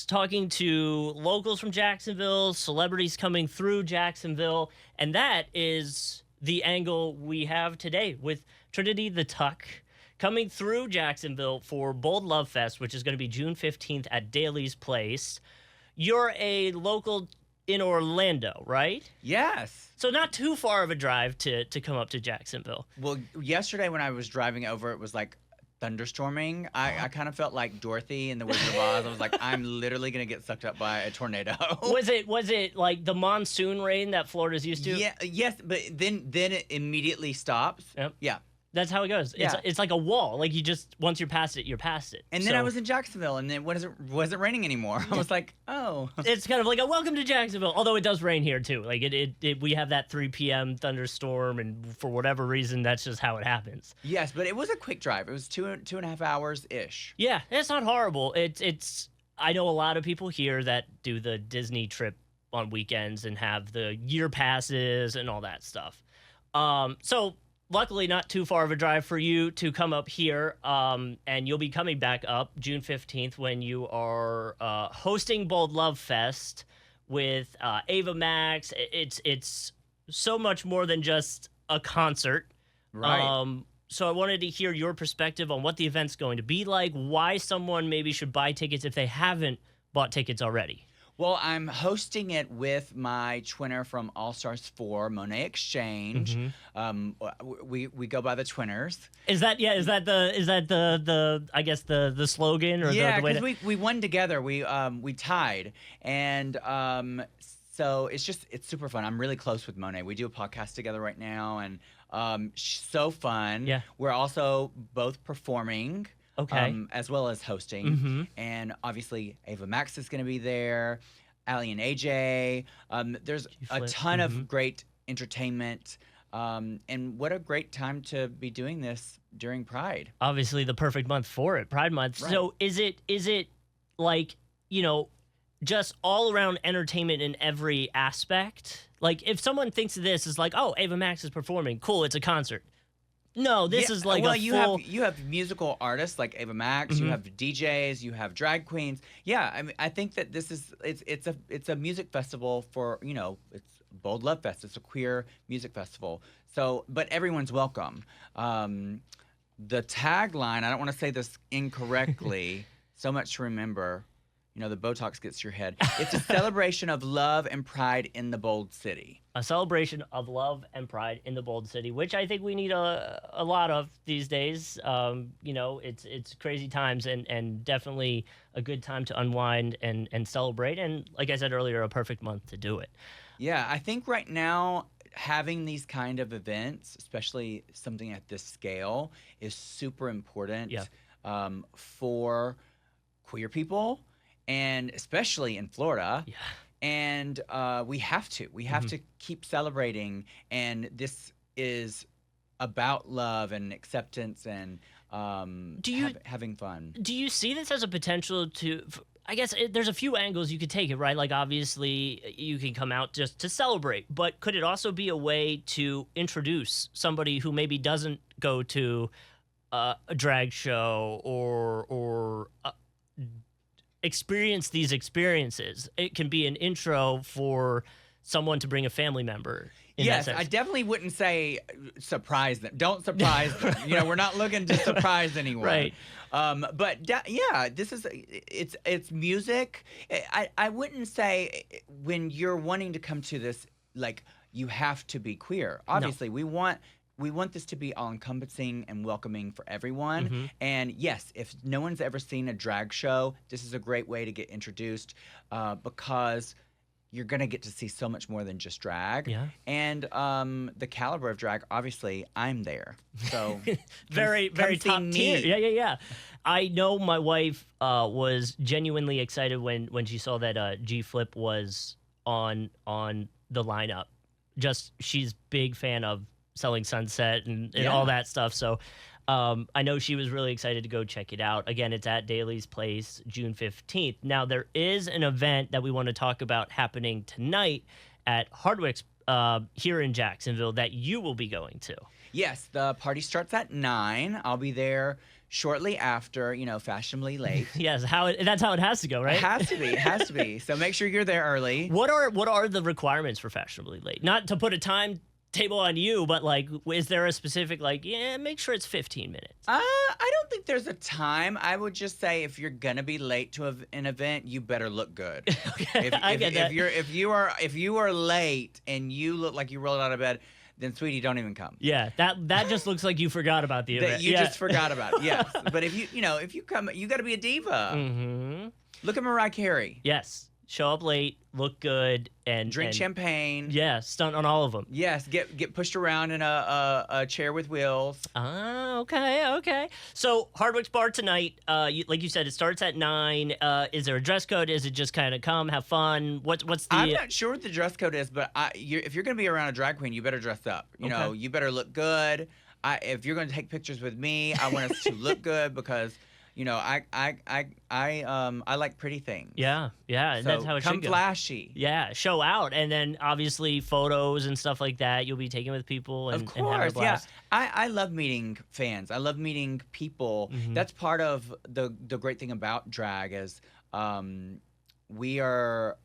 talking to locals from Jacksonville, celebrities coming through Jacksonville, and that is the angle we have today with Trinity The Tuck coming through Jacksonville for Bold Love Fest, which is going to be June 15th at Daly's Place. You're a local in Orlando, right? Yes. So not too far of a drive to come up to Jacksonville. Well, yesterday when I was driving over, it was like thunderstorming. I kind of felt like Dorothy in The Wizard of Oz. I was like, I'm literally gonna get sucked up by a tornado. Was it like the monsoon rain that Florida's used to? Yeah, yes, but then it immediately stops. Yep. Yeah. That's how it goes. Yeah. It's like a wall. Like once you're past it, you're past it. And then I was in Jacksonville, and then wasn't raining anymore. I was like, oh. It's kind of like a welcome to Jacksonville. Although it does rain here too. Like we have that 3 p.m. thunderstorm, and for whatever reason, that's just how it happens. Yes, but it was a quick drive. It was two and a half hours ish. Yeah, it's not horrible. It's. I know a lot of people here that do the Disney trip on weekends and have the year passes and all that stuff. So. Luckily, not too far of a drive for you to come up here, and you'll be coming back up June 15th when you are hosting Bold Love Fest with Ava Max. It's so much more than just a concert. Right. So I wanted to hear your perspective on what the event's going to be like, why someone maybe should buy tickets if they haven't bought tickets already. Well, I'm hosting it with my twinner from All Stars 4, Monet Exchange. We go by the Twinners. Is that the I guess the slogan or yeah, the way because we won together. We tied, and so it's super fun. I'm really close with Monet. We do a podcast together right now, and she's so fun. Yeah, we're also both performing. Okay. As well as hosting. And obviously Ava Max is going to be there, Allie and AJ. There's a ton of great entertainment. And what a great time to be doing this during Pride. Obviously the perfect month for it, Pride Month. Right. So is it like, just all around entertainment in every aspect? Like if someone thinks of this as like, oh, Ava Max is performing, cool, it's a concert. No, this is like you have musical artists like Ava Max. You have DJs. You have drag queens. Yeah, I mean, I think that it's a music festival for it's Bold Love Fest. It's a queer music festival. So, but everyone's welcome. The tagline. I don't want to say this incorrectly. So much to remember. The Botox gets to your head. It's a celebration of love and pride in the Bold City. A celebration of love and pride in the Bold City, which I think we need a lot of these days. It's crazy times and definitely a good time to unwind and celebrate. And like I said earlier, a perfect month to do it. Yeah, I think right now having these kind of events, especially something at this scale, is super important for queer people. And especially in Florida. Yeah. And we have to keep celebrating. And this is about love and acceptance and having fun. Do you see this as a potential to, I guess there's a few angles you could take it, right? Like obviously you can come out just to celebrate, but could it also be a way to introduce somebody who maybe doesn't go to a drag show or experience these experiences? It can be an intro for someone to bring a family member. Yes, I definitely wouldn't say surprise them. Don't surprise them. We're not looking to surprise anyone. Right. But this is it's music. I wouldn't say when you're wanting to come to this like you have to be queer. Obviously, we want this to be all-encompassing and welcoming for everyone. And yes, if no one's ever seen a drag show, this is a great way to get introduced because you're going to get to see so much more than just drag. Yeah. And the caliber of drag, obviously, I'm there. So very top tier. Yeah. I know my wife was genuinely excited when she saw that G Flip was on the lineup. Just she's big fan of Selling Sunset and all that stuff. So I know she was really excited to go check it out. Again, it's at Daly's Place, June 15th. Now, there is an event that we want to talk about happening tonight at Hardwick's here in Jacksonville that you will be going to. Yes, the party starts at 9. I'll be there shortly after, fashionably late. Yes, that's how it has to go, right? It has to be. It has to be. So make sure you're there early. What are the requirements for fashionably late? Not to put a timetable on you, but like, is there a specific make sure it's 15 minutes? I don't think there's a time. I would just say if you're gonna be late to an event, you better look good. Okay, I get that. If you are late and you look like you rolled out of bed, then sweetie, don't even come. Yeah, that just looks like you forgot about the event. That you just forgot about it. Yes, but if you come, you got to be a diva. Mm-hmm. Look at Mariah Carey. Yes, show up late, look good, and Drink champagne. Yeah, stunt on all of them. Yes, get pushed around in a chair with wheels. Ah, okay. So Hardwick's Bar tonight. Like you said, it starts at 9. Is there a dress code? Is it just kind of come, have fun? What's the? I'm not sure what the dress code is, but if you're going to be around a drag queen, you better dress up. You better look good. If you're going to take pictures with me, I want us to look good because. I like pretty things. Yeah, so that's how it should go. Come flashy. Yeah, show out, and then obviously photos and stuff like that you'll be taking with people. And, of course, and have a blast. yeah. I love meeting fans. I love meeting people. Mm-hmm. That's part of the great thing about drag is we are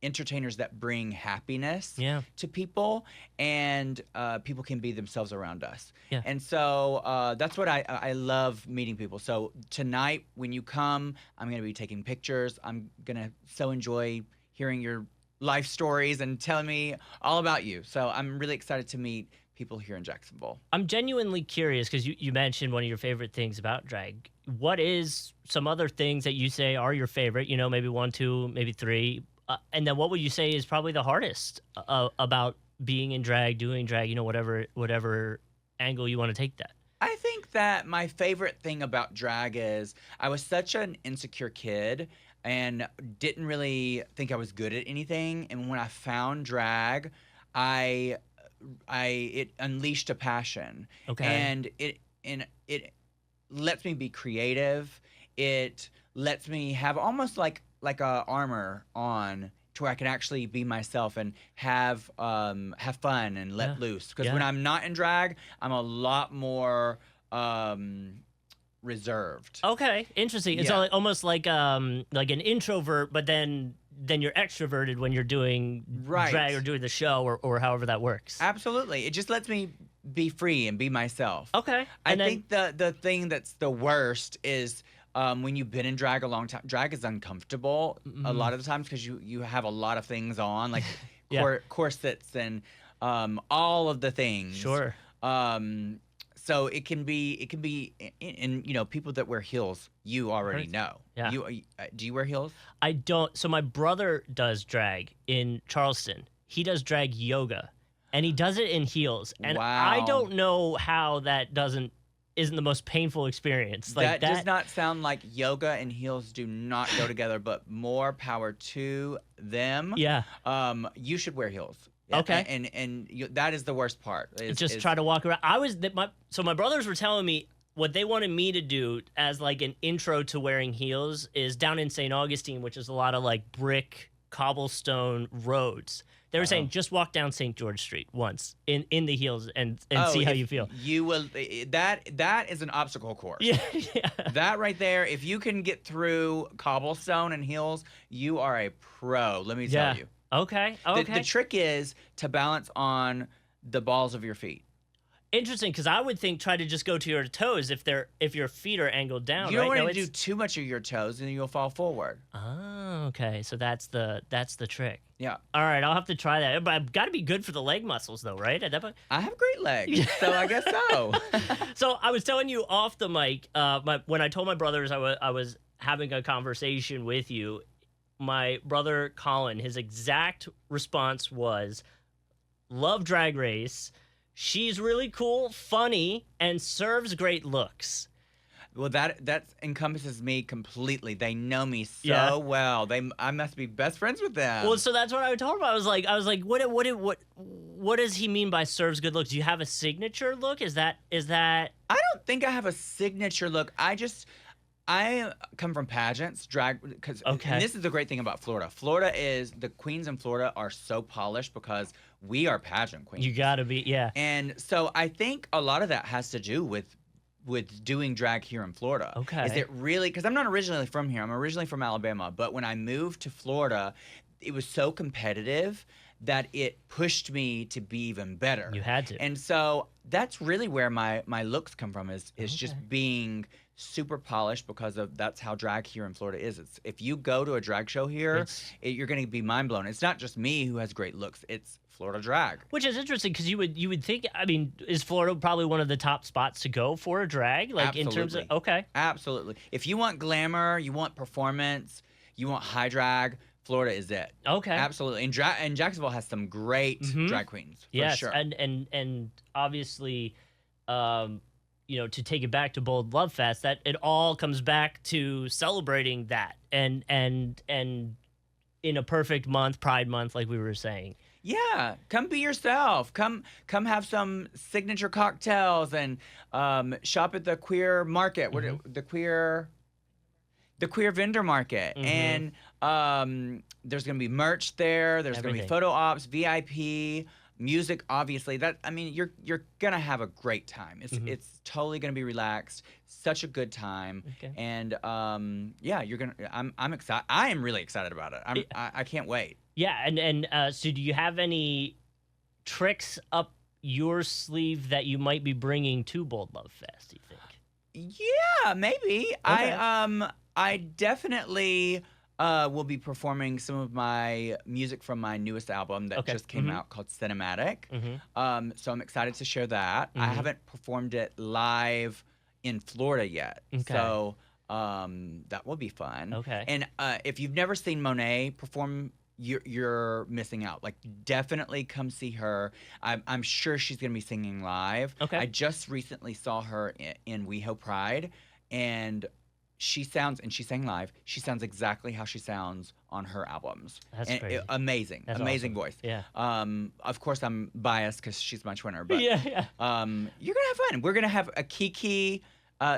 entertainers that bring happiness to people, and people can be themselves around us. Yeah. And so that's what I love meeting people. So tonight when you come, I'm going to be taking pictures. I'm going to so enjoy hearing your life stories and telling me all about you. So I'm really excited to meet people here in Jacksonville. I'm genuinely curious because you mentioned one of your favorite things about drag. What is some other things that you say are your favorite? Maybe 1, 2, maybe 3. And then what would you say is probably the hardest about being in drag, doing drag, whatever angle you want to take that? I think that my favorite thing about drag is I was such an insecure kid and didn't really think I was good at anything. And when I found drag, it unleashed a passion. Okay. And it lets me be creative. It lets me have almost like a armor on to where I can actually be myself and have fun and let loose. Because when I'm not in drag, I'm a lot more reserved. Okay, interesting. It's almost like an introvert, but then you're extroverted when you're doing drag or doing the show or however that works. Absolutely. It just lets me be free and be myself. Okay. I think the thing that's the worst is when you've been in drag a long time. Drag is uncomfortable a lot of the times because you have a lot of things on, like corsets and all of the things. Sure. So it can be, and people that wear heels, you already know. Yeah. Do you wear heels? I don't. So my brother does drag in Charleston. He does drag yoga, and he does it in heels. And I don't know how that isn't the most painful experience. That does not sound like yoga and heels do not go together, but more power to them. Yeah. You should wear heels. Okay. And that is the worst part. Try to walk around. My brothers were telling me what they wanted me to do as like an intro to wearing heels is down in St. Augustine, which is a lot of like brick cobblestone roads. They were saying just walk down St. George Street once in the heels and see how you feel. You will. That is an obstacle course. Yeah. That right there. If you can get through cobblestone and heels, you are a pro. Let me tell you. Okay. The trick is to balance on the balls of your feet. Interesting, because I would think try to just go to your toes if your feet are angled down. You don't want to do too much of your toes, and you'll fall forward. Oh, okay. So that's the trick. Yeah. All right, I'll have to try that. But I've got to be good for the leg muscles, though, right? I have great legs, so I guess so. So I was telling you off the mic, when I told my brothers I was having a conversation with you, my brother Colin, his exact response was, "Love Drag Race. She's really cool, funny, and serves great looks." Well, that encompasses me completely. They know me so well. I must be best friends with them. Well, so that's what I told him. I was like, what does he mean by serves good looks? Do you have a signature look? Is that? I don't think I have a signature look. I come from pageants, drag, and this is the great thing about Florida. The queens in Florida are so polished because we are pageant queens. You gotta be, yeah. And so I think a lot of that has to do with with doing drag here in Florida. Okay. Is it really, because I'm not originally from here. I'm originally from Alabama, but when I moved to Florida, it was so competitive that it pushed me to be even better. You had to. And so that's really where my looks come from, is just being super polished, because of that's how drag here in Florida is. It's, if you go to a drag show here, you're going to be mind blown. It's not just me who has great looks. It's Florida drag. Which is interesting, because you would think, I mean, is Florida probably one of the top spots to go for a drag? Like, Absolutely. in terms of, okay. Absolutely. If you want glamour, you want performance, you want high drag, Florida is it. Okay. Absolutely. And Jacksonville has some great drag queens, for yes, sure. And obviously, you know, to take it back to Bold Love Fest, that it all comes back to celebrating that, and in a perfect month, Pride Month, like we were saying. Yeah, come be yourself. Come have some signature cocktails, and shop at the queer market. The queer vendor market. And there's gonna be merch there. There's gonna be photo ops, VIP, music. Obviously, that, I mean, you're gonna have a great time. It's totally gonna be relaxed. Such a good time. Okay. And yeah, you're gonna. I'm excited. I am really excited about it. I can't wait. Yeah, and so do you have any tricks up your sleeve that you might be bringing to Bold Love Fest, do you think? Yeah, maybe. Okay. I definitely will be performing some of my music from my newest album that just came out, called Cinematic. So I'm excited to share that. I haven't performed it live in Florida yet. Okay. So that will be fun. Okay. And if you've never seen Monet perform, you're missing out. Like, definitely come see her. I'm sure she's gonna be singing live. Okay. I just recently saw her in WeHo Pride, and she sang live. She sounds exactly how she sounds on her albums. That's and crazy. Amazing. That's amazing awesome. voice. Yeah. Of course I'm biased because she's my twinner, but yeah. you're gonna have fun. We're gonna have a Kiki.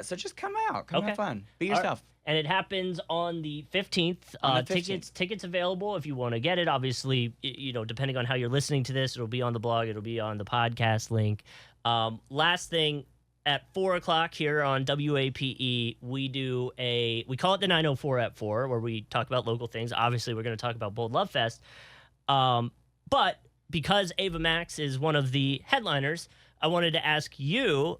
So just come out. Come have fun. Be yourself. And it happens on the 15th. On the 15th. Tickets available if you want to get it. Obviously, you know, depending on how you're listening to this, it'll be on the blog. It'll be on the podcast link. Last thing, at 4 o'clock here on WAPE, we call it the 904 at 4, where we talk about local things. Obviously, we're going to talk about Bold Love Fest. But because Ava Max is one of the headliners, I wanted to ask you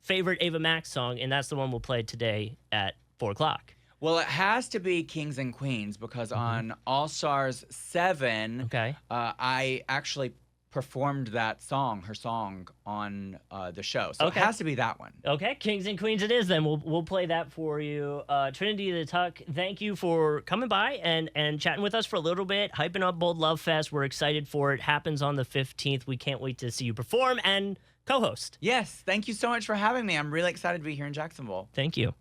favorite Ava Max song, and that's the one we'll play today at 4 o'clock. Well, it has to be Kings and Queens, because on All Stars 7, I actually performed that song, her song, on the show. So it has to be that one. Okay, Kings and Queens it is then. We'll play that for you. Trinity the Tuck, thank you for coming by and chatting with us for a little bit, hyping up Bold Love Fest. We're excited for it. Happens on the 15th. We can't wait to see you perform and co-host. Yes, thank you so much for having me. I'm really excited to be here in Jacksonville. Thank you.